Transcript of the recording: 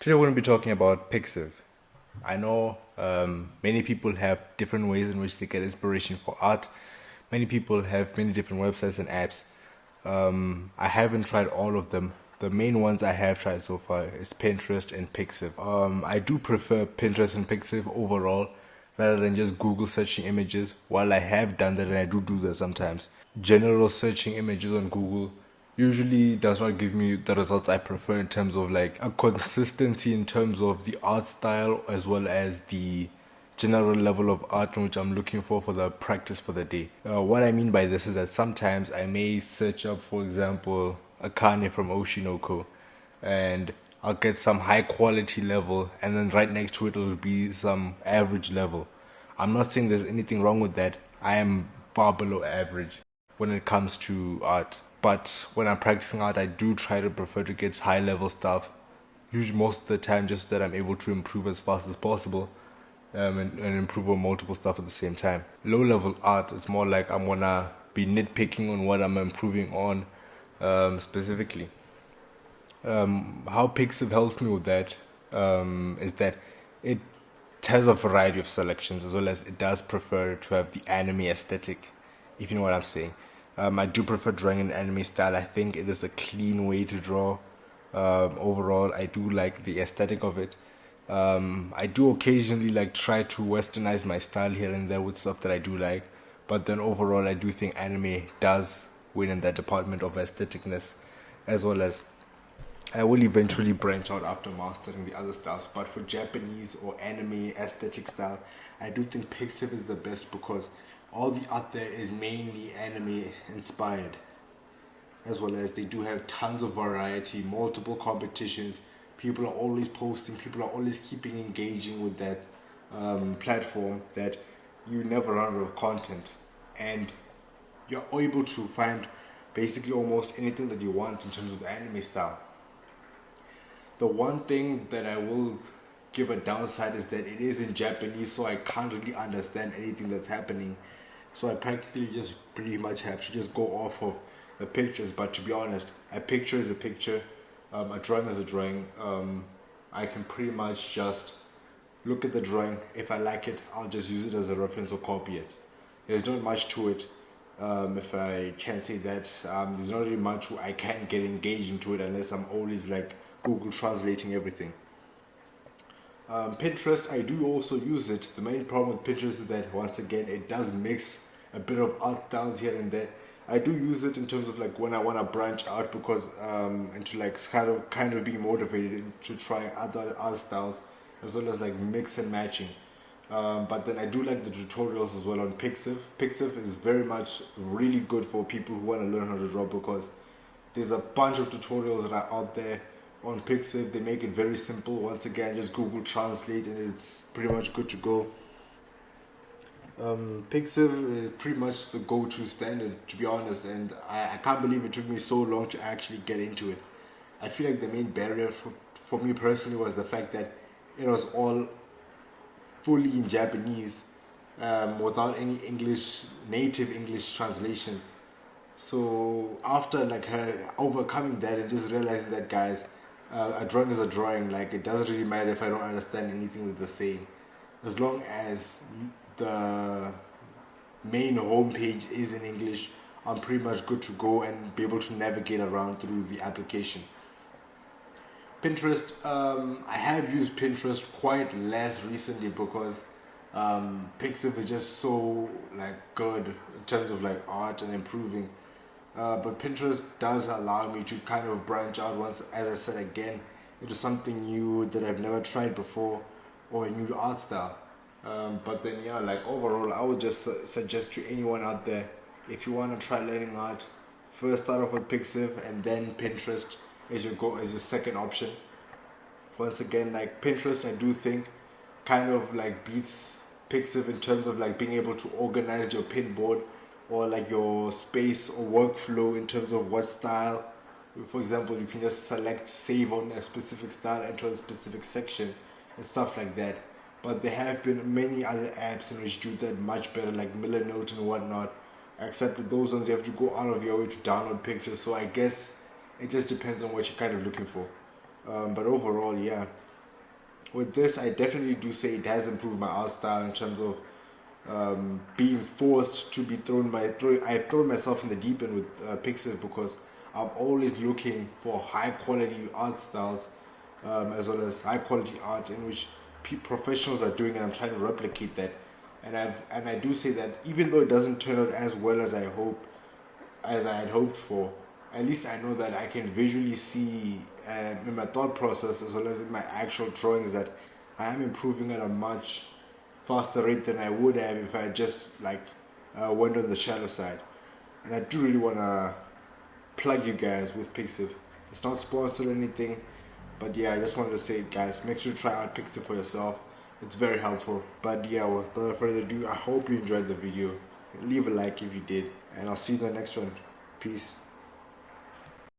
Today we're going to be talking about pixiv. I know many people have different ways in which they get inspiration for art. Many people have many different websites and apps. I haven't tried all of them. The main ones I have tried so far is Pinterest and Pixiv. I do prefer Pinterest and Pixiv overall rather than just Google searching images. While I have done that and I do that sometimes, general searching images on Google usually does not give me the results I prefer in terms of like a consistency in terms of the art style as well as the general level of art in which I'm looking for the practice for the day. What I mean by this is that sometimes I may search up, for example, a Kanye from Oshinoko, and I'll get some high quality level, and then right next to it will be some average level. I'm not saying there's anything wrong with that. I am far below average when it comes to art. But when I'm practicing art, I do try to prefer to get high level stuff. Usually, most of the time, just that I'm able to improve as fast as possible, and improve on multiple stuff at the same time. Low level art, it's more like I'm gonna be nitpicking on what I'm improving on specifically. How Pixiv helps me with that is that it has a variety of selections as well as it does prefer to have the anime aesthetic, if you know what I'm saying. I do prefer drawing in anime style. I think it is a clean way to draw. Overall, I do like the aesthetic of it. I do occasionally like try to westernize my style here and there with stuff that I do like, but then overall, I do think anime does win in that department of aestheticness, as well as I will eventually branch out after mastering the other styles. But for Japanese or anime aesthetic style, I do think Pixiv is the best because all the art there is mainly anime inspired, as well as they do have tons of variety, multiple competitions. People are always posting, people are always keeping engaging with that platform that you never run out of content. And you're able to find basically almost anything that you want in terms of anime style. The one thing that I will give a downside is that it is in Japanese, so I can't really understand anything that's happening. So I practically just pretty much have to just go off of the pictures. But to be honest, a picture is a picture, a drawing is a drawing. I can pretty much just look at the drawing. If I like it, I'll just use it as a reference or copy it. There's not much to it. If I can say that, there's not really much I can get engaged into it unless I'm always like Google translating everything. Pinterest, I do also use it. The main problem with Pinterest is that once again it does mix a bit of art styles here and there. I do use it in terms of like when I want to branch out because into like kind of being motivated to try other art styles as well as like mix and matching. But then I do like the tutorials as well on Pixiv. Pixiv is very much really good for people who want to learn how to draw because there's a bunch of tutorials that are out there on Pixiv. They make it very simple. Once again, just Google Translate and it's pretty much good to go. Pixiv is pretty much the go-to standard, to be honest, and I can't believe it took me so long to actually get into it. I feel like the main barrier for me personally was the fact that it was all fully in Japanese without any native English translations. So after like her overcoming that and just realizing that guys, a drawing is a drawing. Like it doesn't really matter if I don't understand anything that they're saying, as long as the main homepage is in English. I'm pretty much good to go and be able to navigate around through the application. Pinterest, I have used Pinterest quite less recently because Pixiv is just so like good in terms of like art and improving. But Pinterest does allow me to kind of branch out once, as I said again, into something new that I've never tried before or a new art style. But then yeah, like overall, I would just suggest to anyone out there, if you want to try learning art, first start off with Pixiv and then Pinterest as your second option. Once again, like Pinterest, I do think kind of like beats Pixiv in terms of like being able to organize your pin board or like your space or workflow in terms of what style. For example, you can just select save on a specific style, enter a specific section and stuff like that. But there have been many other apps in which do that much better, like Millernote and whatnot. Except with those ones, you have to go out of your way to download pictures. So I guess it just depends on what you're kind of looking for. But overall, yeah. with this, I definitely do say it has improved my art style in terms of being forced to be I've thrown myself in the deep end with pixiv, because I'm always looking for high quality art styles, as well as high quality art in which professionals are doing, and I'm trying to replicate that. And I do say that even though it doesn't turn out as well as I had hoped for, at least I know that I can visually see in my thought process, as well as in my actual drawings, that I am improving at a much faster rate than I would have if I just went on the shallow side. And I do really want to plug you guys with pixiv. It's not sponsored or anything, but yeah, I just wanted to say, guys, make sure to try out pixiv for yourself. It's very helpful. But yeah, without further ado, I hope you enjoyed the video. Leave a like if you did, and I'll see you in the next one. Peace.